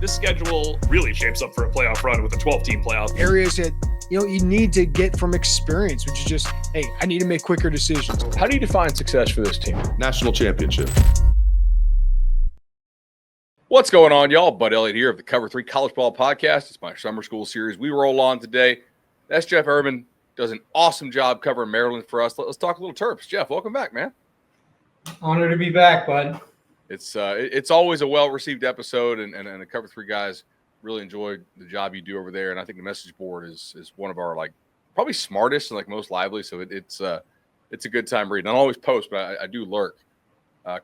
this schedule really shapes up for a playoff run with a 12-team playoff. Areas that, you need to get from experience, which is just, hey, I need to make quicker decisions. How do you define success for this team? National championship. What's going on, y'all? Bud Elliott here of the Cover 3 College Ball Podcast. It's my summer school series. We roll on today. That's Jeff Errman. Does an awesome job covering Maryland for us. Let's talk a little Terps. Jeff, welcome back, man. Honored to be back, bud. It's always a well-received episode, and the Cover 3 guys really enjoyed the job you do over there. And I think the message board is one of our probably smartest and most lively. So it's a good time reading. I don't always post, but I do lurk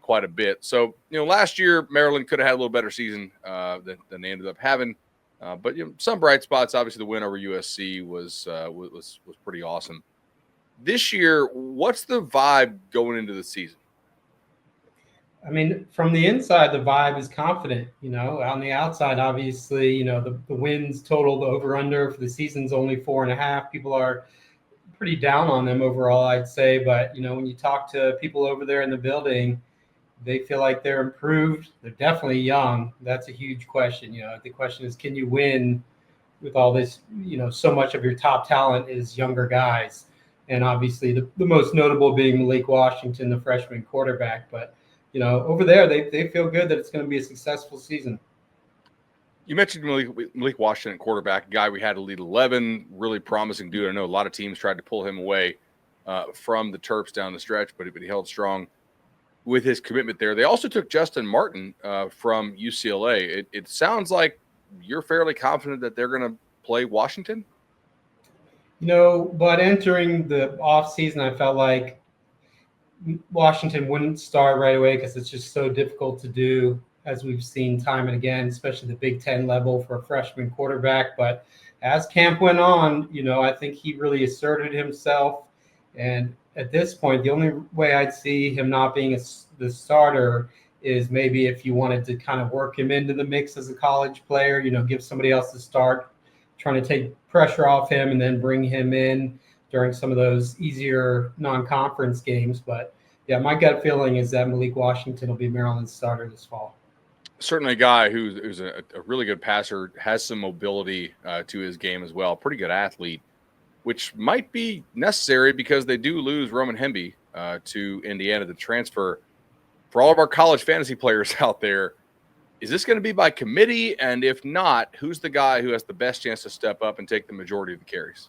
quite a bit. So last year Maryland could have had a little better season than they ended up having. But some bright spots. Obviously, the win over USC was pretty awesome. This year, what's the vibe going into the season? I mean, from the inside, the vibe is confident. On the outside, obviously, the wins total, the over/under for the season's only 4.5. People are pretty down on them overall, I'd say. But when you talk to people over there in the building, they feel like they're improved. They're definitely young. That's a huge question. The question is, can you win with all this? So much of your top talent is younger guys, and obviously the most notable being Malik Washington, the freshman quarterback. But over there, they feel good that it's going to be a successful season. You mentioned Malik Washington, quarterback, guy we had to lead 11, really promising dude. I know a lot of teams tried to pull him away from the Terps down the stretch, but he held strong with his commitment there. They also took Justin Martin from UCLA. It sounds like you're fairly confident that they're going to play Washington? But entering the offseason, I felt like Washington wouldn't start right away because it's just so difficult to do, as we've seen time and again, especially the Big Ten level for a freshman quarterback. But as camp went on, I think he really asserted himself. And at this point, the only way I'd see him not being the starter is maybe if you wanted to kind of work him into the mix as a college player, give somebody else the start, trying to take pressure off him and then bring him in during some of those easier non-conference games. But yeah, my gut feeling is that Malik Washington will be Maryland's starter this fall. Certainly a guy who's a really good passer, has some mobility to his game as well. Pretty good athlete, which might be necessary because they do lose Roman Hemby to Indiana to transfer. For all of our college fantasy players out there, is this going to be by committee? And if not, who's the guy who has the best chance to step up and take the majority of the carries?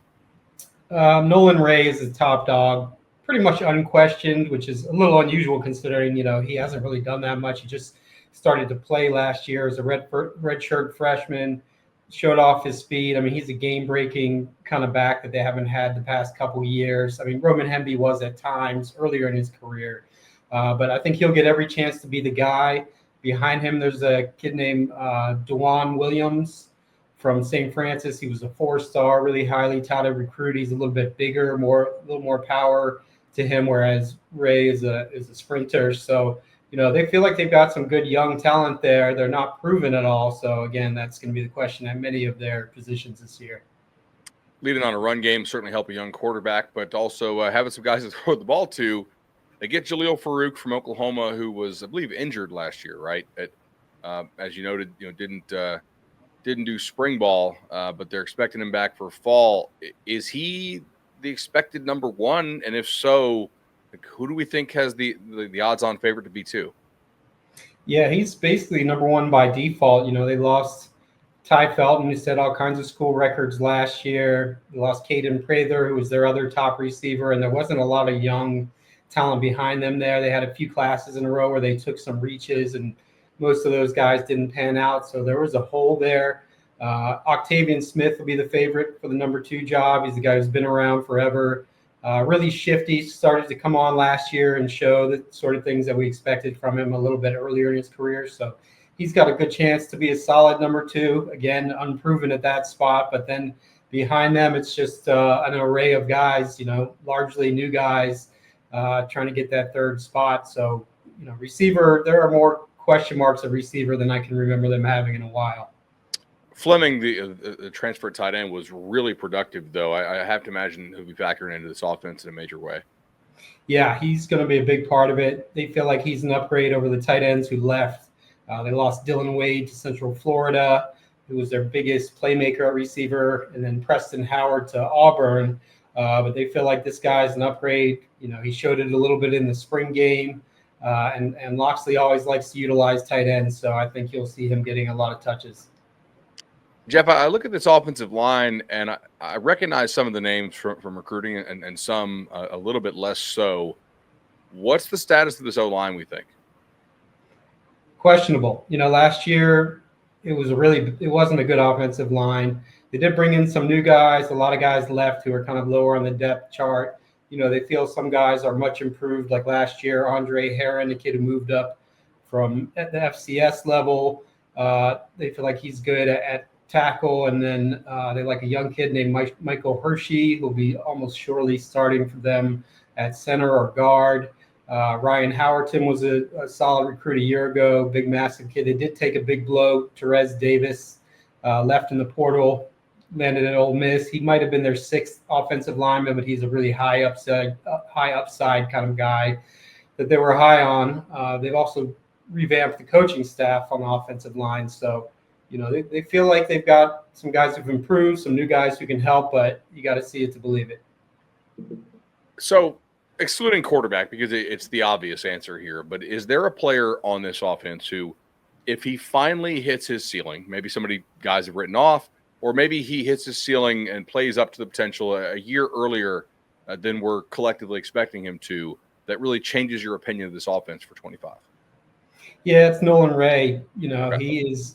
Nolan Ray is the top dog, pretty much unquestioned, which is a little unusual considering, he hasn't really done that much. He just started to play last year as a redshirt freshman, showed off his speed. I mean, he's a game-breaking kind of back that they haven't had the past couple of years. I mean, Roman Hemby was at times earlier in his career, but I think he'll get every chance to be the guy. Behind him, there's a kid named DeJuan Williams from St. Francis. He was a 4-star, really highly touted recruit. He's a little bit bigger, a little more power to him, whereas Ray is a sprinter. So, they feel like they've got some good young talent there. They're not proven at all. So, again, that's going to be the question at many of their positions this year. Leading on a run game certainly help a young quarterback, but also having some guys to throw the ball to. They get Jaleel Farouk from Oklahoma, who was, I believe, injured last year, right? As you noted, didn't do spring ball, but they're expecting him back for fall. Is he the expected number one? And if so, who do we think has the odds-on favorite to be two? Yeah, he's basically number one by default. They lost Ty Felton, who set all kinds of school records last year. They lost Caden Prather, who was their other top receiver, and there wasn't a lot of young talent behind them there. They had a few classes in a row where they took some reaches, and most of those guys didn't pan out. So there was a hole there. Octavian Smith will be the favorite for the number 2 job. He's the guy who's been around forever. Really shifty, started to come on last year and show the sort of things that we expected from him a little bit earlier in his career. So he's got a good chance to be a solid number 2. Again, unproven at that spot. But then behind them, it's just an array of guys, largely new guys trying to get that 3rd spot. So, receiver, there are more question marks at receiver than I can remember them having in a while. Fleming, the transfer tight end, was really productive, though. I have to imagine he'll be factoring into this offense in a major way. Yeah, he's going to be a big part of it. They feel like he's an upgrade over the tight ends who left They lost Dylan Wade to Central Florida, who was their biggest playmaker at receiver, and then Preston Howard to Auburn. But they feel like this guy's an upgrade. He showed it a little bit in the spring game, and Loxley always likes to utilize tight ends, so I think you'll see him getting a lot of touches. Jeff, I look at this offensive line, and I recognize some of the names from recruiting and some a little bit less so. What's the status of this O-line, we think? Questionable. Last year it wasn't a good offensive line. They did bring in some new guys. A lot of guys left who are kind of lower on the depth chart. They feel some guys are much improved, like last year, Andre Herron, the kid who moved up from at the FCS level. They feel like he's good at tackle, and then they like a young kid named Michael Hershey, who'll be almost surely starting for them at center or guard. Ryan Howerton was a solid recruit a year ago, big, massive kid. They did take a big blow. Therese Davis left in the portal, landed at Ole Miss. He might have been their 6th offensive lineman, but he's a really high upside kind of guy that they were high on. They've also revamped the coaching staff on the offensive line. So, they feel like they've got some guys who've improved, some new guys who can help, but you got to see it to believe it. So, excluding quarterback, because it's the obvious answer here, but is there a player on this offense who, if he finally hits his ceiling, maybe guys have written off, or maybe he hits his ceiling and plays up to the potential a year earlier than we're collectively expecting him to, that really changes your opinion of this offense for 25? Yeah, it's Nolan Ray. Okay.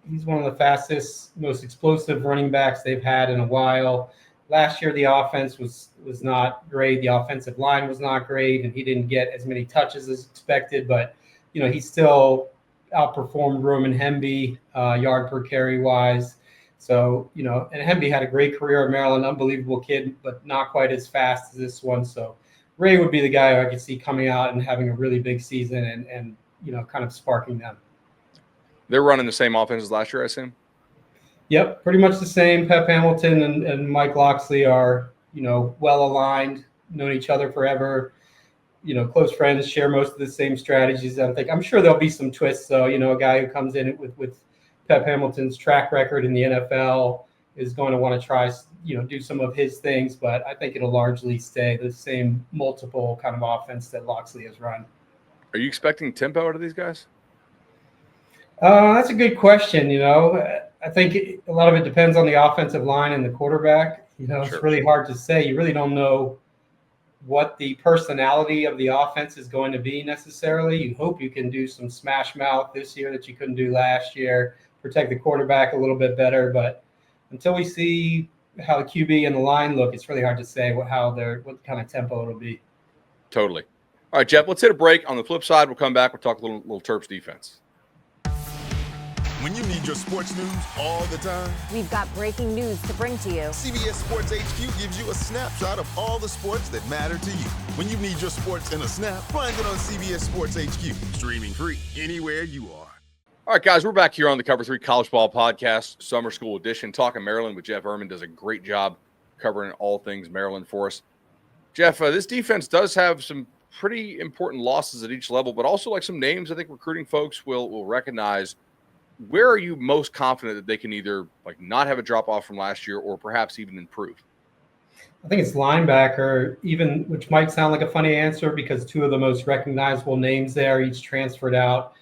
He's one of the fastest, most explosive running backs they've had in a while. Last year, the offense was not great. The offensive line was not great, and he didn't get as many touches as expected. But, he still outperformed Roman Hemby yard per carry wise. So, and Hemby had a great career at Maryland, unbelievable kid, but not quite as fast as this one. So Ray would be the guy who I could see coming out and having a really big season and kind of sparking them. They're running the same offense as last year, I assume? Yep, pretty much the same. Pep Hamilton and Mike Loxley are, well aligned, known each other forever, close friends, share most of the same strategies. I'm sure there'll be some twists, though. A guy who comes in with Pep Hamilton's track record in the NFL is going to want to try, do some of his things, but I think it'll largely stay the same multiple kind of offense that Loxley has run. Are you expecting tempo out of these guys? That's a good question. I think a lot of it depends on the offensive line and the quarterback. Sure. It's really hard to say. You really don't know what the personality of the offense is going to be necessarily. You hope you can do some smash mouth this year that you couldn't do last year, protect the quarterback a little bit better. But until we see how the QB and the line look, it's really hard to say what kind of tempo it'll be. Totally. All right, Jeff, let's hit a break. On the flip side, we'll come back. We'll talk a little Terps defense. When you need your sports news all the time, we've got breaking news to bring to you. CBS Sports HQ gives you a snapshot of all the sports that matter to you. When you need your sports in a snap, find it on CBS Sports HQ, streaming free anywhere you are. All right, guys, we're back here on the Cover 3 College Ball Podcast, Summer School Edition, talking Maryland with Jeff Errman. Does a great job covering all things Maryland for us. Jeff, this defense does have some pretty important losses at each level, but also like some names I think recruiting folks will recognize. Where are you most confident that they can either not have a drop off from last year or perhaps even improve? I think it's linebacker, which might sound like a funny answer because 2 of the most recognizable names there each transferred out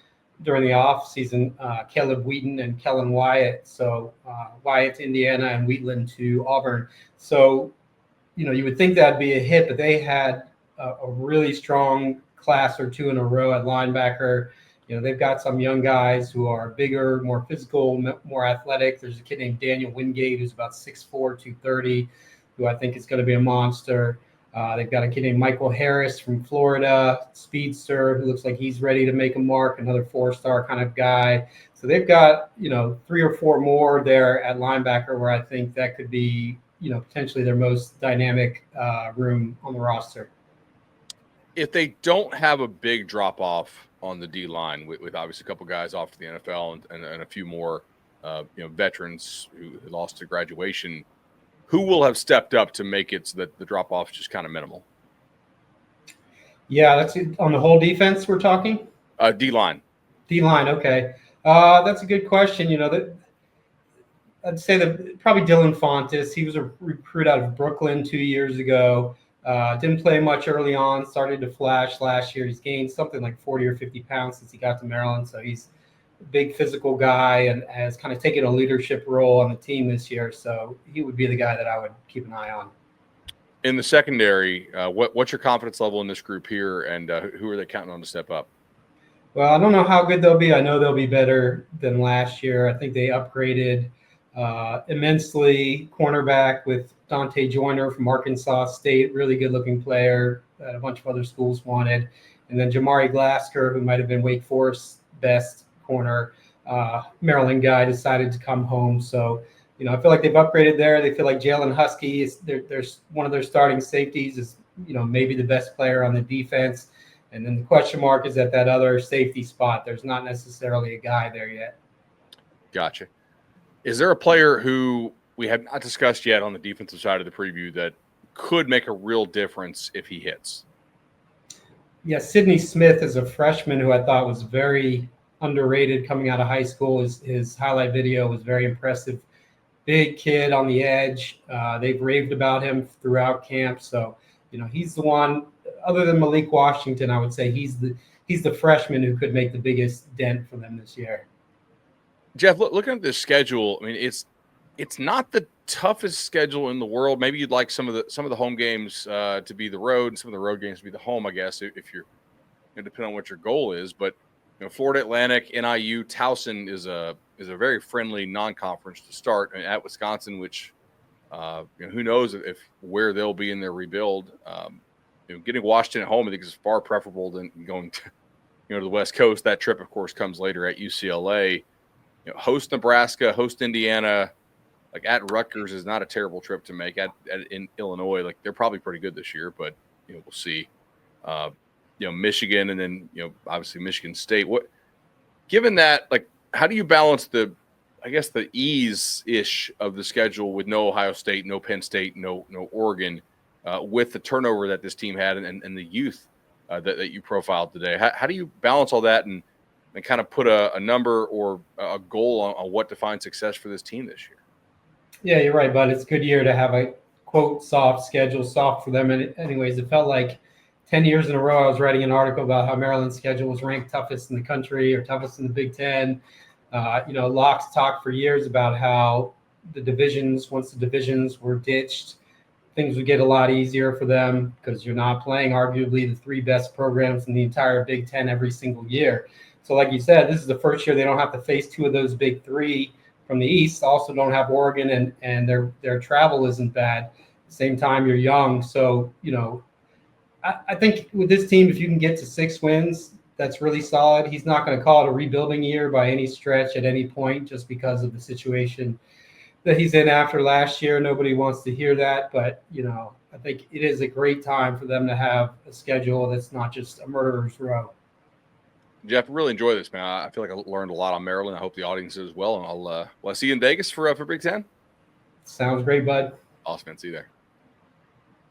during the offseason, Caleb Wheaton and Kellen Wyatt. So Wyatt to Indiana and Wheatland to Auburn. So, you would think that'd be a hit, but they had a really strong class or 2 in a row at linebacker. They've got some young guys who are bigger, more physical, more athletic. There's a kid named Daniel Wingate who's about 6'4", 230, who I think is going to be a monster. They've got a kid named Michael Harris from Florida, speedster, who looks like he's ready to make a mark, another 4-star kind of guy. So they've got, 3 or 4 more there at linebacker where I think that could be, potentially their most dynamic room on the roster. If they don't have a big drop off on the D line with obviously a couple guys off to the NFL and a few more, veterans who lost to graduation, who will have stepped up to make it so that the drop off is just kind of minimal? Yeah, that's on the whole defense we're talking. D line. D-line, okay. That's a good question. I'd say that probably Dylan Fontes. He was a recruit out of Brooklyn 2 years ago. Didn't play much early on, started to flash last year. He's gained something like 40 or 50 pounds since he got to Maryland. So he's a big physical guy and has kind of taken a leadership role on the team this year. So he would be the guy that I would keep an eye on. In the secondary, what's your confidence level in this group here, and who are they counting on to step up? Well, I don't know how good they'll be. I know they'll be better than last year. I think they upgraded immensely. Cornerback with Dante Joyner from Arkansas State, really good-looking player that a bunch of other schools wanted. And then Jamari Glasker, who might have been Wake Forest's best corner, Maryland guy, decided to come home. So, I feel like they've upgraded there. They feel like Jalen Husky is there's one of their starting safeties is, maybe the best player on the defense. And then the question mark is at that other safety spot. There's not necessarily a guy there yet. Gotcha. Is there a player who we have not discussed yet on the defensive side of the preview that could make a real difference if he hits? Yeah, Sidney Smith is a freshman who I thought was very underrated coming out of high school. His highlight video was very impressive. Big kid on the edge. They've raved about him throughout camp. So, he's the one, other than Malik Washington, I would say he's the freshman who could make the biggest dent for them this year. Jeff, looking at this schedule, I mean, it's not the toughest schedule in the world. Maybe you'd like some of the home games to be the road and some of the road games to be the home, I guess, if you're depending on what your goal is. But Florida Atlantic, NIU, Towson is a very friendly non-conference to start, and at Wisconsin, which who knows if where they'll be in their rebuild. Getting Washington at home, I think, is far preferable than going to to the West Coast. That trip, of course, comes later at UCLA. Host Nebraska, host Indiana, like at Rutgers is not a terrible trip to make. In Illinois, like they're probably pretty good this year, but we'll see. Michigan, and then obviously Michigan State. Given that, like, how do you balance the ease-ish of the schedule with no Ohio State, no Penn State, no Oregon, with the turnover that this team had and the youth that you profiled today? How do you balance all that and kind of put a number or a goal on what defines success for this team this year? Yeah, you're right, bud. It's a good year to have a, quote, soft schedule, soft for them. And anyways, it felt like 10 years in a row I was writing an article about how Maryland's schedule was ranked toughest in the country or toughest in the Big Ten. Locks talked for years about how once the divisions were ditched, things would get a lot easier for them because you're not playing arguably the three best programs in the entire Big Ten every single year. So like you said, this is the first year they don't have to face two of those big three from the East. Also don't have Oregon, and their travel isn't bad. At the same time, you're young. So, I think with this team, if you can get to 6 wins, that's really solid. He's not going to call it a rebuilding year by any stretch at any point just because of the situation that he's in after last year. Nobody wants to hear that. But, I think it is a great time for them to have a schedule that's not just a murderer's row. Jeff, really enjoy this, man. I feel like I learned a lot on Maryland. I hope the audience did as well. And I'll see you in Vegas for Big Ten. Sounds great, bud. Awesome, man. See you there.